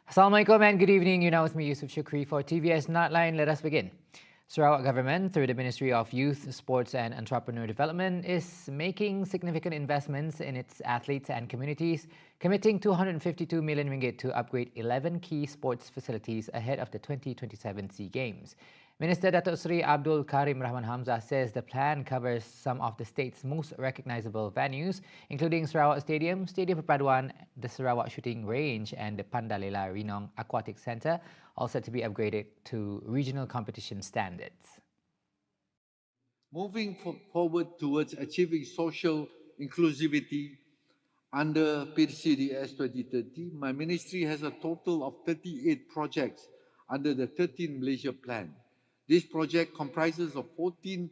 Assalamualaikum and good evening. You're now with me, Yusuf Shukri, for TVS Nightline. Let us begin. Sarawak government, through the Ministry of Youth, Sports and Entrepreneur Development, is making significant investments in its athletes and communities, committing 252 million ringgit to upgrade 11 key sports facilities ahead of the 2027 SEA Games. Minister Datuk Seri Abdul Karim Rahman Hamzah says the plan covers some of the state's most recognisable venues, including Sarawak Stadium, Stadium Perpaduan, the Sarawak Shooting Range and the Pandalela Renong Aquatic Centre, all set to be upgraded to regional competition standards. Moving forward towards achieving social inclusivity under PCDS 2030, my ministry has a total of 38 projects under the 13 Malaysia Plan. This project comprises of 14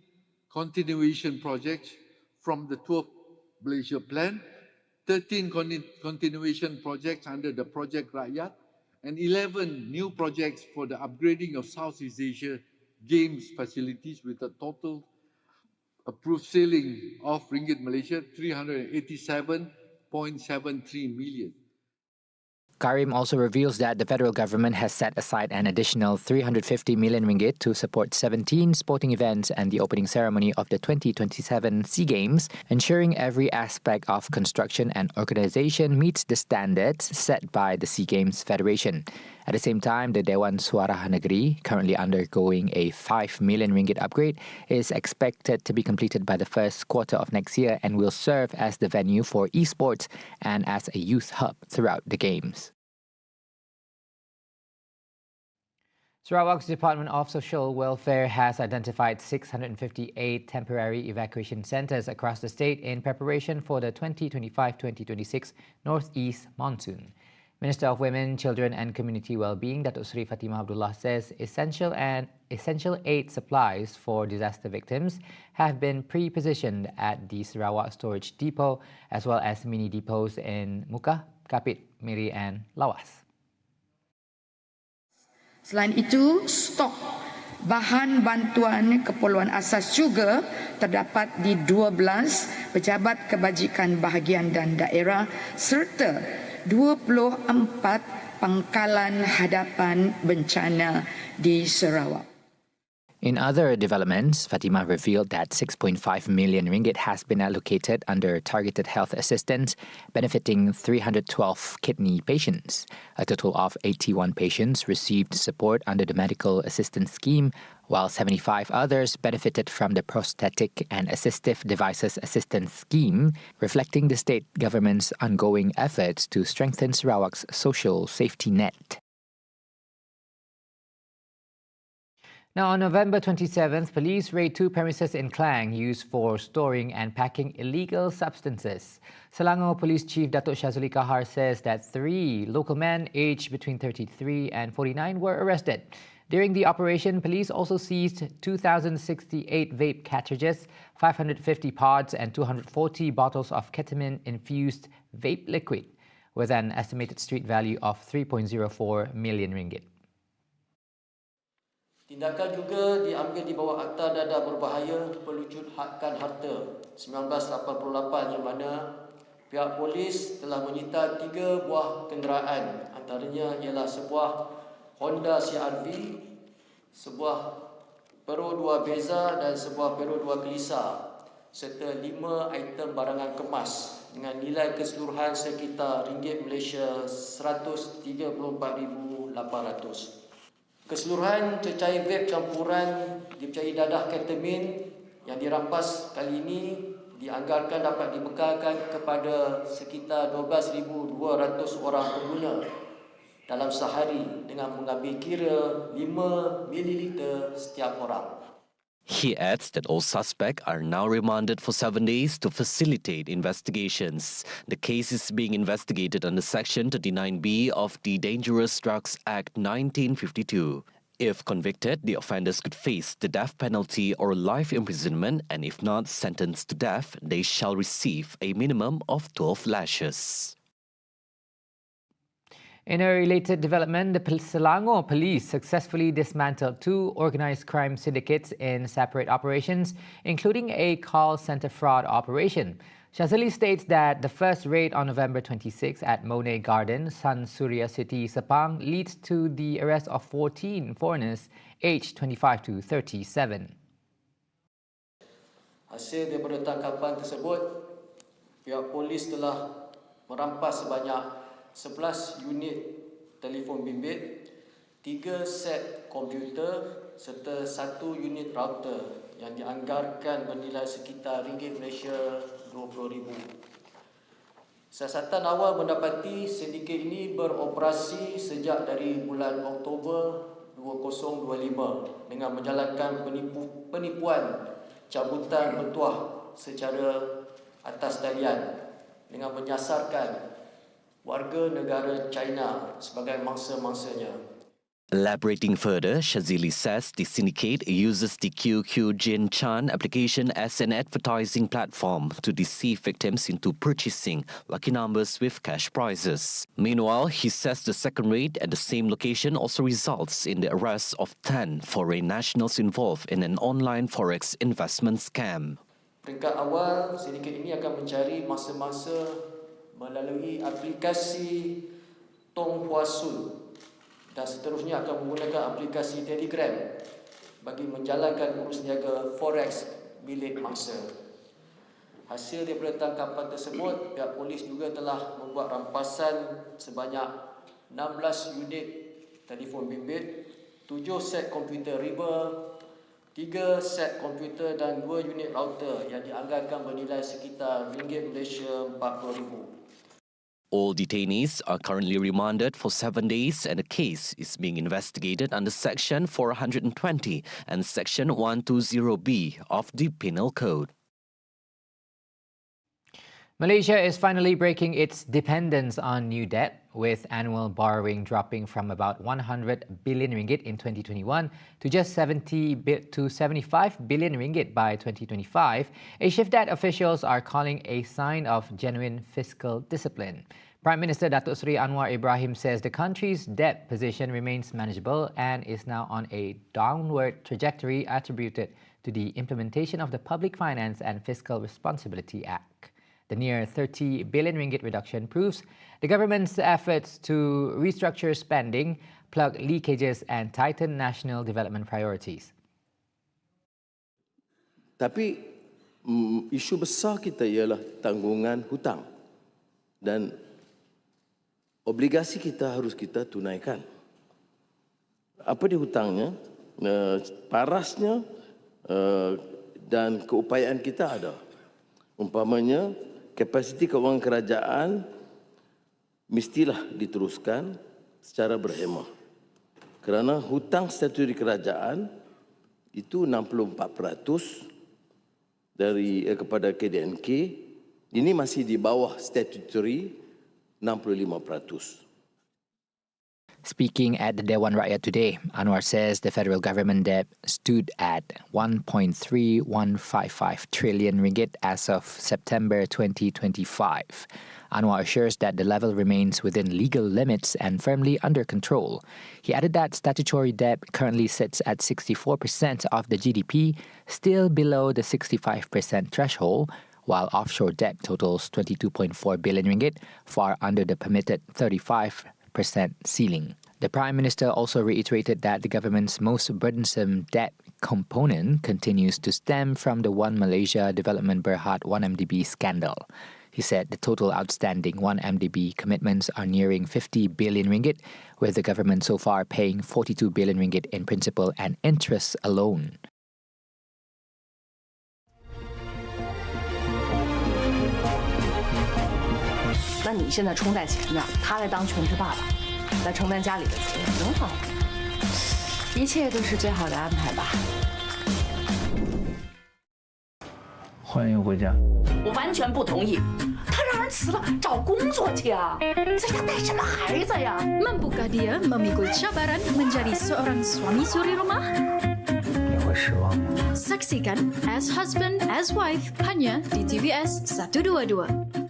continuation projects from the 12th Malaysia Plan, 13 continuation projects under the Project Rakyat, and 11 new projects for the upgrading of Southeast Asia Games facilities with a total approved ceiling of Ringgit Malaysia 387.73 million. Karim also reveals that the federal government has set aside an additional 350 million ringgit to support 17 sporting events and the opening ceremony of the 2027 SEA Games, ensuring every aspect of construction and organisation meets the standards set by the SEA Games Federation. At the same time, the Dewan Suara Negeri, currently undergoing a 5 million ringgit upgrade, is expected to be completed by the first quarter of next year and will serve as the venue for esports and as a youth hub throughout the Games. Sarawak's Department of Social Welfare has identified 658 temporary evacuation centres across the state in preparation for the 2025-2026 Northeast Monsoon. Minister of Women, Children and Community Wellbeing, Datuk Seri Fatimah Abdullah, says essential aid supplies for disaster victims have been pre-positioned at the Sarawak Storage Depot as well as mini depots in Muka, Kapit, Miri and Lawas. Selain itu, stok bahan bantuan keperluan asas juga terdapat di 12 pejabat kebajikan bahagian dan daerah serta 24 pangkalan hadapan bencana di Sarawak. In other developments, Fatimah revealed that 6.5 million ringgit has been allocated under targeted health assistance, benefiting 312 kidney patients. A total of 81 patients received support under the medical assistance scheme, while 75 others benefited from the prosthetic and assistive devices assistance scheme, reflecting the state government's ongoing efforts to strengthen Sarawak's social safety net. Now, on November 27th, police raid 2 premises in Klang used for storing and packing illegal substances. Selangor Police Chief Datuk Shazuli Kahar says that 3 local men aged between 33 and 49 were arrested. During the operation, police also seized 2,068 vape cartridges, 550 pods and 240 bottles of ketamine-infused vape liquid, with an estimated street value of 3.04 million ringgit. Tindakan juga diambil di bawah Akta Dadah Berbahaya Pelucut Hadkan Harta 1988 yang mana pihak polis telah menyita 3 buah kenderaan, antaranya ialah sebuah Honda CR-V, sebuah Pero 2 Beza dan sebuah Pero 2 Kelisa serta 5 item barangan kemas dengan nilai keseluruhan sekitar ringgit Malaysia 134,800. Keseluruhan cecair vape campuran dipercayai dadah ketamin yang dirampas kali ini dianggarkan dapat dibekalkan kepada sekitar 12,200 orang pengguna dalam sehari dengan mengambil kira 5 ml setiap orang. He adds that all suspects are now remanded for 7 days to facilitate investigations. The case is being investigated under Section 39B of the Dangerous Drugs Act 1952. If convicted, the offenders could face the death penalty or life imprisonment, and if not sentenced to death, they shall receive a minimum of 12 lashes. In a related development, the Selangor Police successfully dismantled 2 organised crime syndicates in separate operations, including a call centre fraud operation. Shazali states that the first raid on November 26 at Monet Garden, Sun Surya City, Sepang, leads to the arrest of 14 foreigners aged 25 to 37. Hasil daripada tangkapan tersebut, pihak polis telah merampas sebanyak 11 unit telefon bimbit, 3 set komputer serta 1 unit router yang dianggarkan bernilai sekitar ringgit Malaysia 20,000. Siasatan awal mendapati sindiket ini beroperasi sejak dari bulan Oktober 2025 dengan menjalankan penipuan cabutan bertuah secara atas talian dengan menyasarkan warga negara China sebagai mangsa-mangsanya. Elaborating further, Shazili says the syndicate uses the QQ Jin Chan application as an advertising platform to deceive victims into purchasing lucky numbers with cash prizes. Meanwhile, he says the second raid at the same location also results in the arrest of 10 foreign nationals involved in an online forex investment scam. Peringkat awal, sindiket ini akan mencari mangsa-mangsa melalui aplikasi Tong Hua Sun dan seterusnya akan menggunakan aplikasi Telegram bagi menjalankan urus niaga forex milik mangsa. Hasil daripada tangkapan tersebut, pihak polis juga telah membuat rampasan sebanyak 16 unit telefon bimbit, 7 set komputer riba, 3 set komputer dan 2 unit router yang dianggarkan bernilai sekitar ringgit Malaysia 40,000. All detainees are currently remanded for 7 days and the case is being investigated under Section 420 and Section 120B of the Penal Code. Malaysia is finally breaking its dependence on new debt, with annual borrowing dropping from about 100 billion ringgit in 2021 to just 70 to 75 billion ringgit by 2025, a shift that officials are calling a sign of genuine fiscal discipline. Prime Minister Datuk Seri Anwar Ibrahim says the country's debt position remains manageable and is now on a downward trajectory attributed to the implementation of the Public Finance and Fiscal Responsibility Act. The near 30 billion ringgit reduction proves the government's efforts to restructure spending, plug leakages and tighten national development priorities. Tapi isu besar kita ialah tanggungan hutang dan obligasi kita harus kita tunaikan. Apa dia hutangnya, parasnya dan keupayaan kita ada. Umpamanya, kapasiti kewangan kerajaan mestilah diteruskan secara berhemah. Kerana hutang statutory kerajaan itu 64% kepada KDNK, ini masih di bawah statutory 65%. Speaking at the Dewan Rakyat today, Anwar says the federal government debt stood at 1.3155 trillion ringgit as of September 2025. Anwar assures that the level remains within legal limits and firmly under control. He added that statutory debt currently sits at 64% of the GDP, still below the 65% threshold, while offshore debt totals 22.4 billion ringgit, far under the permitted 35% ceiling. The Prime Minister also reiterated that the government's most burdensome debt component continues to stem from the One Malaysia Development Berhad 1MDB scandal. He said the total outstanding 1MDB commitments are nearing 50 billion ringgit, with the government so far paying 42 billion ringgit in principal and interest alone.你现在冲在前面，他来当全职爸爸，来承担家里的责任，挺好。一切都是最好的安排吧。欢迎回家。我完全不同意，他让人辞了，找工作去啊！在家带什么孩子呀？ Mampukah dia memikul cabaran menjadi seorang suami suri rumah? 你会失望吗？ Saksikan As Husband As Wife hanya di TVS 122.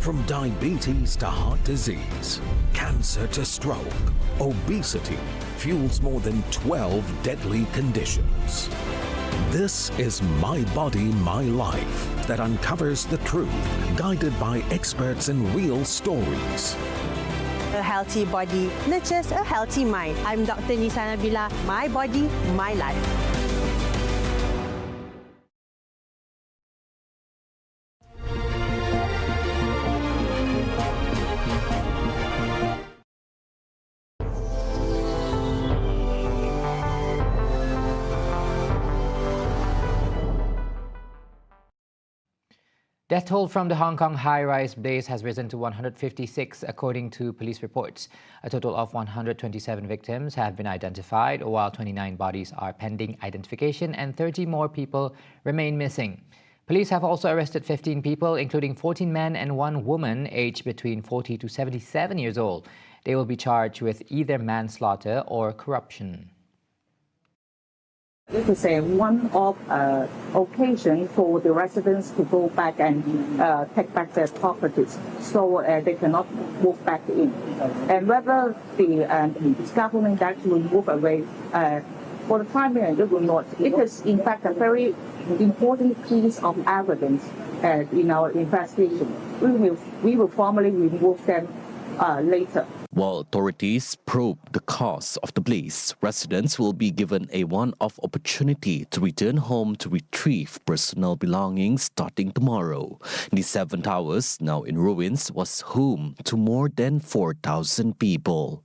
From diabetes to heart disease, cancer to stroke, obesity fuels more than 12 deadly conditions. This is My Body, My Life that uncovers the truth, guided by experts and real stories. A healthy body nurtures a healthy mind. I'm Dr. Nisana Bila, My Body, My Life. Death toll from the Hong Kong high-rise blaze has risen to 156, according to police reports. A total of 127 victims have been identified, while 29 bodies are pending identification and 30 more people remain missing. Police have also arrested 15 people, including 14 men and 1 woman aged between 40 to 77 years old. They will be charged with either manslaughter or corruption. It is a one-off occasion for the residents to go back and take back their properties, so they cannot move back in. And whether the scaffolding that will move away, for the time being, it will not. It is, in fact, a very important piece of evidence in our investigation. We will formally remove them later. While authorities probe the cause of the blaze, residents will be given a one-off opportunity to return home to retrieve personal belongings starting tomorrow. The 7 towers, now in ruins, was home to more than 4,000 people.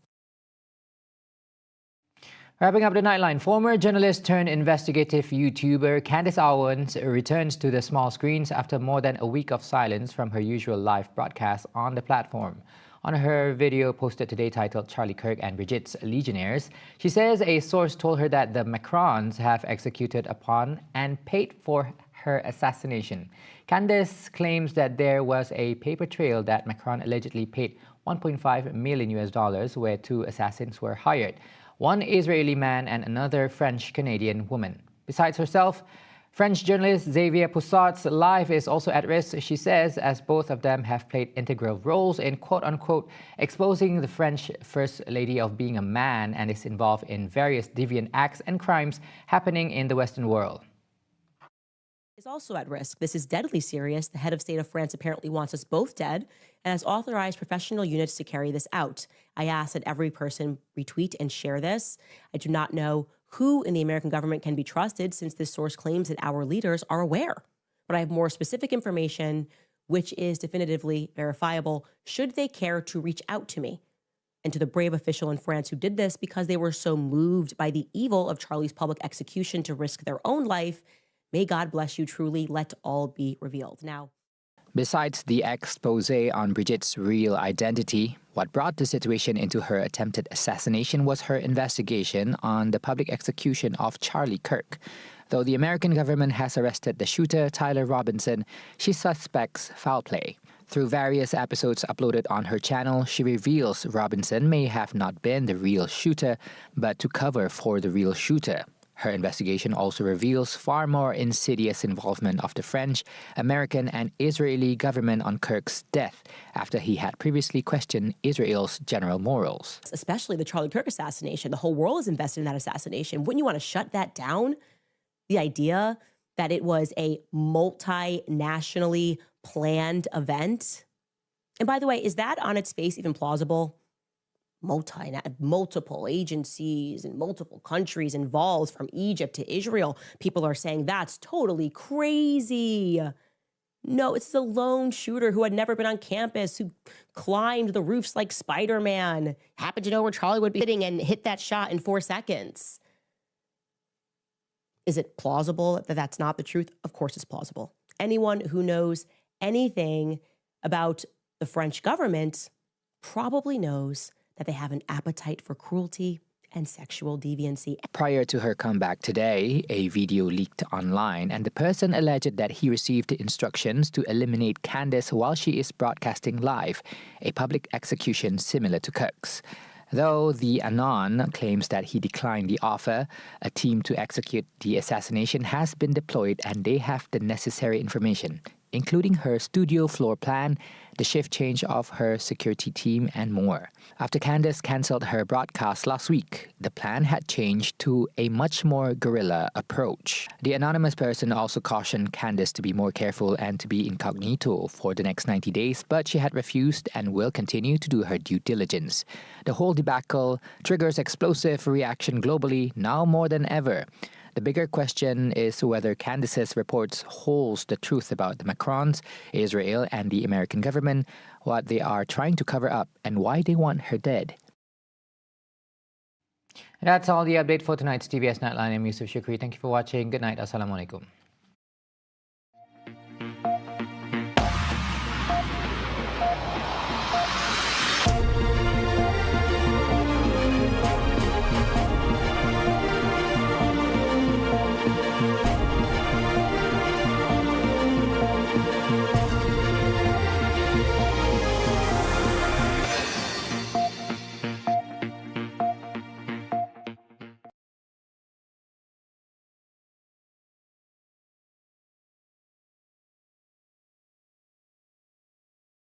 Wrapping up the Nightline, former journalist turned investigative YouTuber Candace Owens returns to the small screens after more than a week of silence from her usual live broadcast on the platform. On her video posted today titled Charlie Kirk and Brigitte's Legionnaires, she says a source told her that the Macrons have executed upon and paid for her assassination. Candace claims that there was a paper trail that Macron allegedly paid $1.5 million where 2 assassins were hired, one Israeli man and another French-Canadian woman. Besides herself, French journalist Xavier Poussat's life is also at risk, she says, as both of them have played integral roles in quote-unquote exposing the French First Lady of being a man and is involved in various deviant acts and crimes happening in the Western world. Is also at risk. This is deadly serious. The head of state of France apparently wants us both dead and has authorized professional units to carry this out. I ask that every person retweet and share this. I do not know who in the American government can be trusted, since this source claims that our leaders are aware. But I have more specific information, which is definitively verifiable, should they care to reach out to me. And to the brave official in France who did this because they were so moved by the evil of Charlie's public execution to risk their own life, may God bless you truly. Let all be revealed. Now, besides the expose on Brigitte's real identity, what brought the situation into her attempted assassination was her investigation on the public execution of Charlie Kirk. Though the American government has arrested the shooter, Tyler Robinson, she suspects foul play. Through various episodes uploaded on her channel, she reveals Robinson may have not been the real shooter, but to cover for the real shooter. Her investigation also reveals far more insidious involvement of the French, American, and Israeli government on Kirk's death after he had previously questioned Israel's general morals. Especially the Charlie Kirk assassination. The whole world is invested in that assassination. Wouldn't you want to shut that down? The idea that it was a multinationally planned event? And by the way, is that on its face even plausible? Multiple agencies and multiple countries involved, from Egypt to Israel. People are saying that's totally crazy. No, it's a lone shooter who had never been on campus, who climbed the roofs like Spider-Man, happened to know where Charlie would be sitting and hit that shot in 4 seconds. Is it plausible that that's not the truth? Of course it's plausible. Anyone who knows anything about the French government probably knows that they have an appetite for cruelty and sexual deviancy. Prior to her comeback today, a video leaked online, and the person alleged that he received instructions to eliminate Candace while she is broadcasting live, a public execution similar to Kirk's. Though the Anon claims that he declined the offer, a team to execute the assassination has been deployed and they have the necessary information. including her studio floor plan, the shift change of her security team, and more. After Candace cancelled her broadcast last week, the plan had changed to a much more guerrilla approach. The anonymous person also cautioned Candace to be more careful and to be incognito for the next 90 days, but she had refused and will continue to do her due diligence. The whole debacle triggers explosive reaction globally now more than ever. The bigger question is whether Candace's reports holds the truth about the Macrons, Israel, and the American government, what they are trying to cover up, and why they want her dead. That's all the update for tonight's TVS Nightline. I'm Yusuf Shukri. Thank you for watching. Good night. Assalamualaikum.